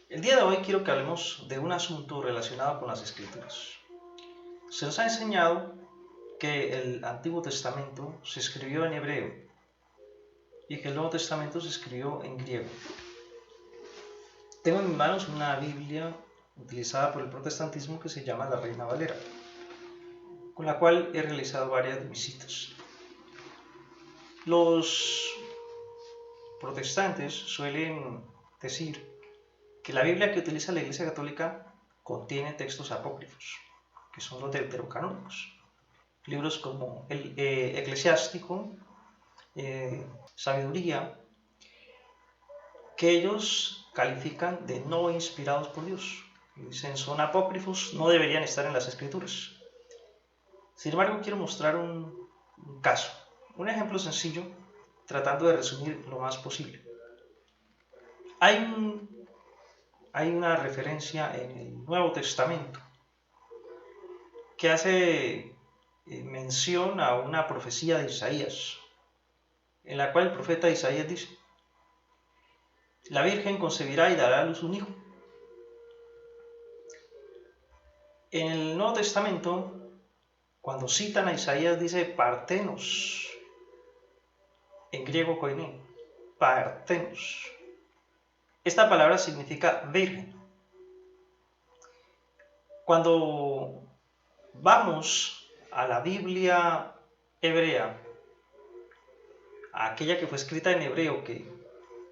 El día de hoy quiero que hablemos de un asunto relacionado con las Escrituras. Se nos ha enseñado que el Antiguo Testamento se escribió en hebreo y que el Nuevo Testamento se escribió en griego. Tengo en mis manos una Biblia utilizada por el protestantismo que se llama la Reina Valera, con la cual he realizado varias de mis citas. Los protestantes suelen decir que la Biblia que utiliza la Iglesia Católica contiene textos apócrifos, que son los deuterocanónicos. Libros como el Eclesiástico, Sabiduría, que ellos califican de no inspirados por Dios. Dicen, son apócrifos, no deberían estar en las Escrituras. Sin embargo, quiero mostrar un caso, un ejemplo sencillo, tratando de resumir lo más posible. Hay una referencia en el Nuevo Testamento que hace mención a una profecía de Isaías, en la cual el profeta Isaías dice: la Virgen concebirá y dará a luz un hijo. En el Nuevo Testamento, cuando citan a Isaías, dice partenos, en griego koiné, partenos. Esta palabra significa virgen. Cuando vamos a la Biblia hebrea, a aquella que fue escrita en hebreo, que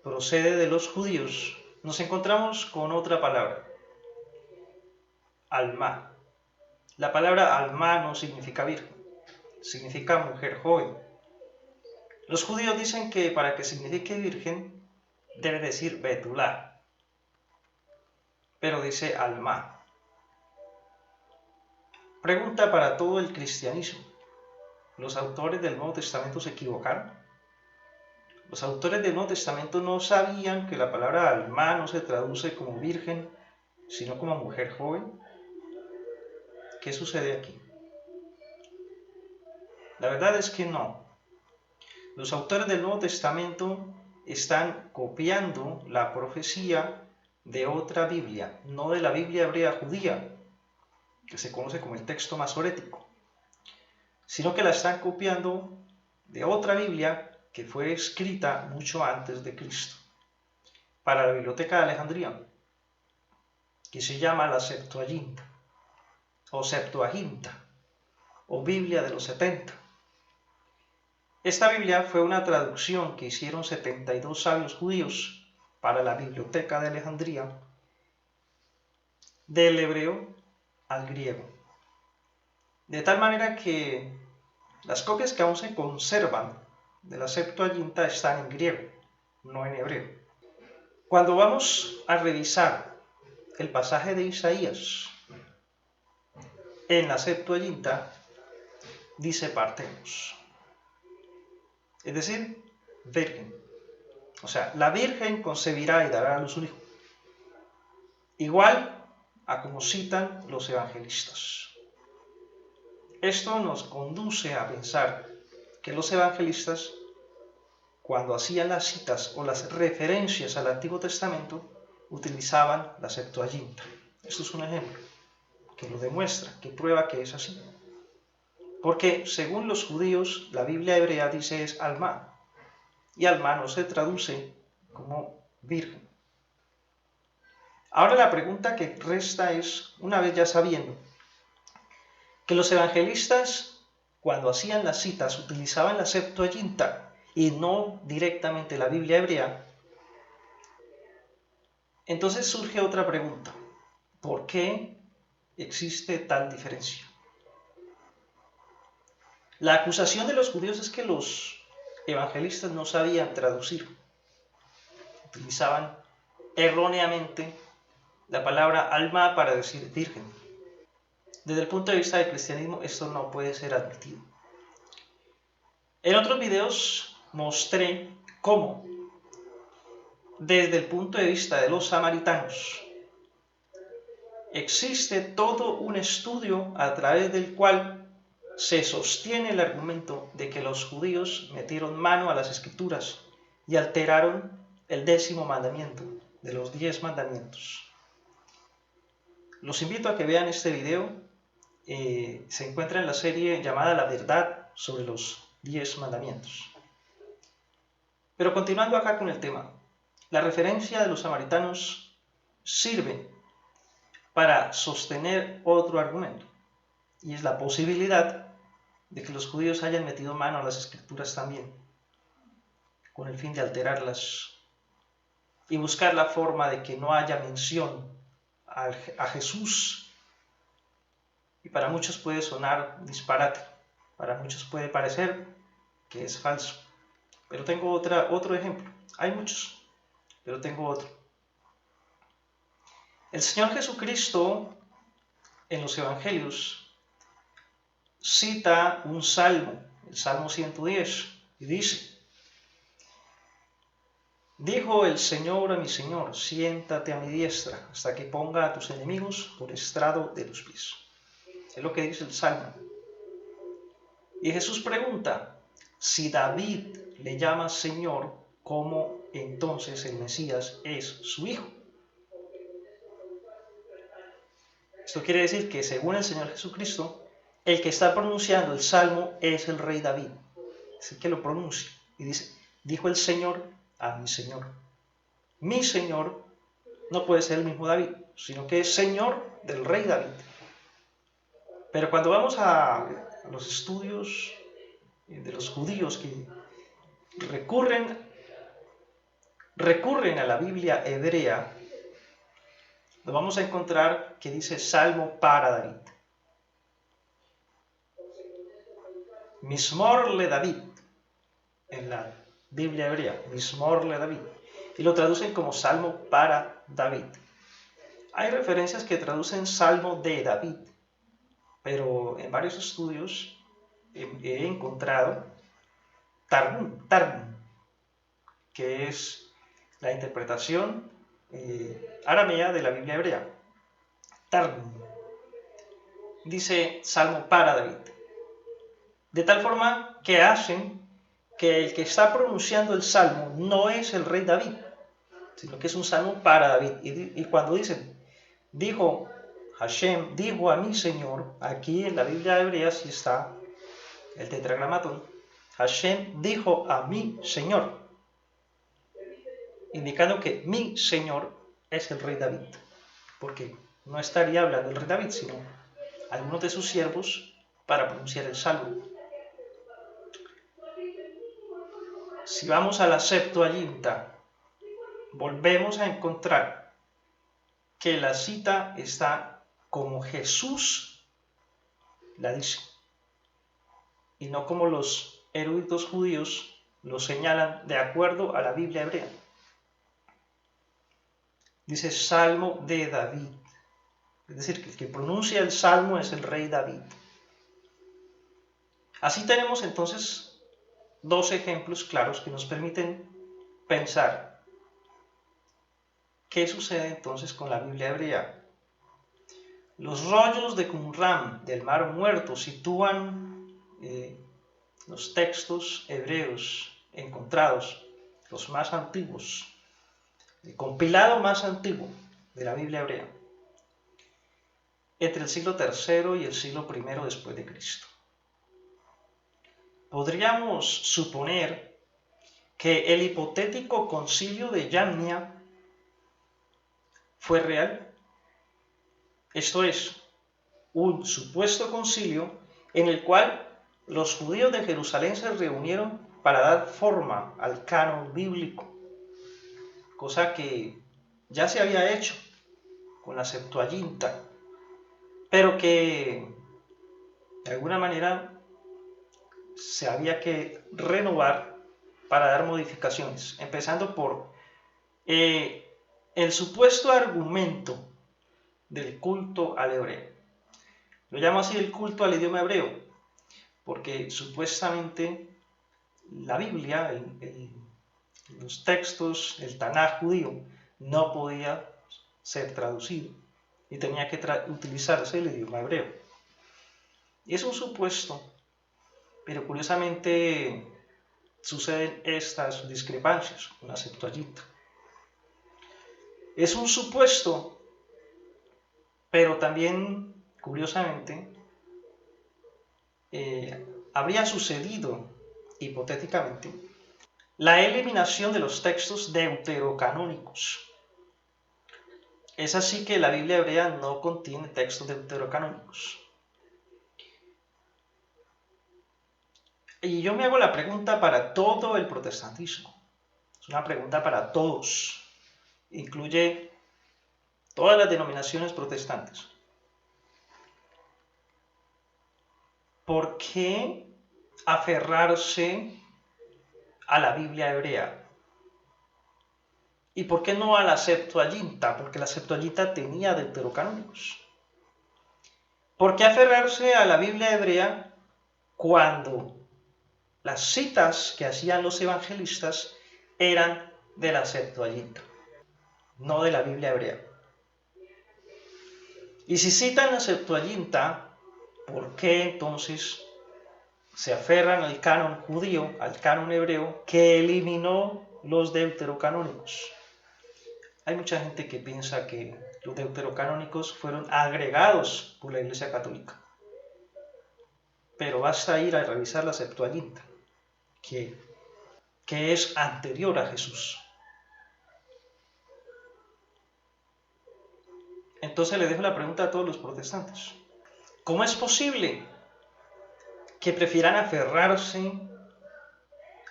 procede de los judíos, nos encontramos con otra palabra, alma. La palabra alma no significa virgen, significa mujer joven. Los judíos dicen que para que signifique virgen debe decir betulá, pero dice alma. Pregunta para todo el cristianismo: ¿los autores del Nuevo Testamento se equivocaron? Los autores del Nuevo Testamento no sabían que la palabra alma no se traduce como virgen, sino como mujer joven. ¿Qué sucede aquí? La verdad es que no. Los autores del Nuevo Testamento están copiando la profecía de otra Biblia, no de la Biblia hebrea judía, que se conoce como el texto masorético, sino que la están copiando de otra Biblia que fue escrita mucho antes de Cristo, para la Biblioteca de Alejandría, que se llama la Septuaginta, o Biblia de los 70. Esta Biblia fue una traducción que hicieron 72 sabios judíos para la Biblioteca de Alejandría, del hebreo al griego. De tal manera que las copias que aún se conservan de la Septuaginta están en griego, no en hebreo. Cuando vamos a revisar el pasaje de Isaías en la Septuaginta, dice partenos, es decir, virgen. O sea, la Virgen concebirá y dará a luz un hijo. Igual a como citan los evangelistas. Esto nos conduce a pensar que los evangelistas, cuando hacían las citas o las referencias al Antiguo Testamento, utilizaban la Septuaginta. Esto es un ejemplo que lo demuestra, que prueba que es así. Porque según los judíos, la Biblia hebrea dice es alma, y alma no se traduce como virgen. Ahora la pregunta que resta es, una vez ya sabiendo que los evangelistas, cuando hacían las citas, utilizaban la Septuaginta y no directamente la Biblia hebrea, entonces surge otra pregunta: ¿por qué existe tal diferencia? La acusación de los judíos es que los evangelistas no sabían traducir, utilizaban erróneamente la palabra alma para decir virgen. Desde el punto de vista del cristianismo, esto no puede ser admitido. En otros videos mostré cómo, desde el punto de vista de los samaritanos, existe todo un estudio a través del cual se sostiene el argumento de que los judíos metieron mano a las escrituras y alteraron el 10º mandamiento, de los 10 mandamientos. Los invito a que vean este video. Se encuentra en la serie llamada La verdad sobre los 10 mandamientos. Pero continuando acá con el tema, la referencia de los samaritanos sirve para sostener otro argumento, y es la posibilidad de que los judíos hayan metido mano a las escrituras también, con el fin de alterarlas y buscar la forma de que no haya mención a Jesús. Y para muchos puede sonar disparate, para muchos puede parecer que es falso. Pero tengo otro ejemplo. Hay muchos, pero tengo otro. El Señor Jesucristo en los Evangelios cita un salmo, el Salmo 110, y dice: dijo el Señor a mi Señor, siéntate a mi diestra, hasta que ponga a tus enemigos por estrado de tus pies. Es lo que dice el Salmo. Y Jesús pregunta: si David le llama Señor, ¿cómo entonces el Mesías es su hijo? Esto quiere decir que según el Señor Jesucristo, el que está pronunciando el Salmo es el rey David. Es el que lo pronuncia. Y dice: dijo el Señor a mi Señor. Mi Señor no puede ser el mismo David, sino que es Señor del rey David. Pero cuando vamos a los estudios de los judíos que recurren a la Biblia hebrea, lo vamos a encontrar que dice Salmo para David. Mismor le David, en la Biblia hebrea, Mismor le David. Y lo traducen como Salmo para David. Hay referencias que traducen Salmo de David, pero en varios estudios he encontrado Targum, que es la interpretación aramea de la Biblia hebrea. Targum dice Salmo para David, de tal forma que hacen que el que está pronunciando el salmo no es el rey David, sino que es un salmo para David. Y cuando dicen, dijo Hashem, dijo a mi Señor, aquí en la Biblia hebrea sí está el tetragramatón, Hashem dijo a mi Señor, indicando que mi Señor es el rey David, porque no estaría hablando el rey David, sino algunos de sus siervos para pronunciar el salmo. Si vamos a la Septuaginta, volvemos a encontrar que la cita está como Jesús la dice, y no como los eruditos judíos lo señalan de acuerdo a la Biblia hebrea. Dice Salmo de David, es decir, que el que pronuncia el salmo es el rey David. Así tenemos entonces dos ejemplos claros que nos permiten pensar qué sucede entonces con la Biblia hebrea. Los rollos de Qumran del Mar Muerto sitúan los textos hebreos encontrados, los más antiguos, el compilado más antiguo de la Biblia hebrea, entre el siglo III y el siglo I después de Cristo. Podríamos suponer que el hipotético concilio de Yamnia fue real. Esto es, un supuesto concilio en el cual los judíos de Jerusalén se reunieron para dar forma al canon bíblico, cosa que ya se había hecho con la Septuaginta, pero que de alguna manera se había que renovar para dar modificaciones, empezando por el supuesto argumento del culto al hebreo. Lo llamo así el culto al idioma hebreo, porque supuestamente la Biblia, los textos, el Tanaj judío, no podía ser traducido y tenía que utilizarse el idioma hebreo. Y es un supuesto, pero curiosamente suceden estas discrepancias con la Septuaginta. Es un supuesto, pero también, curiosamente, habría sucedido, hipotéticamente, la eliminación de los textos deuterocanónicos. Es así que la Biblia hebrea no contiene textos deuterocanónicos. Y yo me hago la pregunta para todo el protestantismo. Es una pregunta para todos. Incluye todas las denominaciones protestantes. ¿Por qué aferrarse a la Biblia hebrea? ¿Y por qué no a la Septuaginta? Porque la Septuaginta tenía deuterocanónicos. ¿Por qué aferrarse a la Biblia hebrea cuando las citas que hacían los evangelistas eran de la Septuaginta, no de la Biblia hebrea? Y si citan la Septuaginta, ¿por qué entonces se aferran al canon judío, al canon hebreo, que eliminó los deuterocanónicos? Hay mucha gente que piensa que los deuterocanónicos fueron agregados por la Iglesia Católica. Pero basta ir a revisar la Septuaginta, que es anterior a Jesús. Entonces le dejo la pregunta a todos los protestantes. ¿Cómo es posible que prefieran aferrarse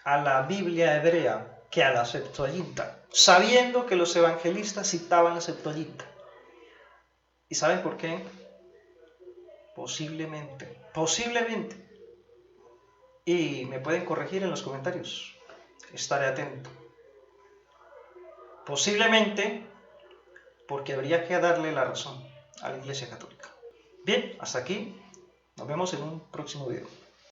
a la Biblia hebrea que a la Septuaginta, sabiendo que los evangelistas citaban la Septuaginta? ¿Y saben por qué? Posiblemente. Y me pueden corregir en los comentarios. Estaré atento. Posiblemente porque habría que darle la razón a la Iglesia Católica. Bien, hasta aquí. Nos vemos en un próximo video.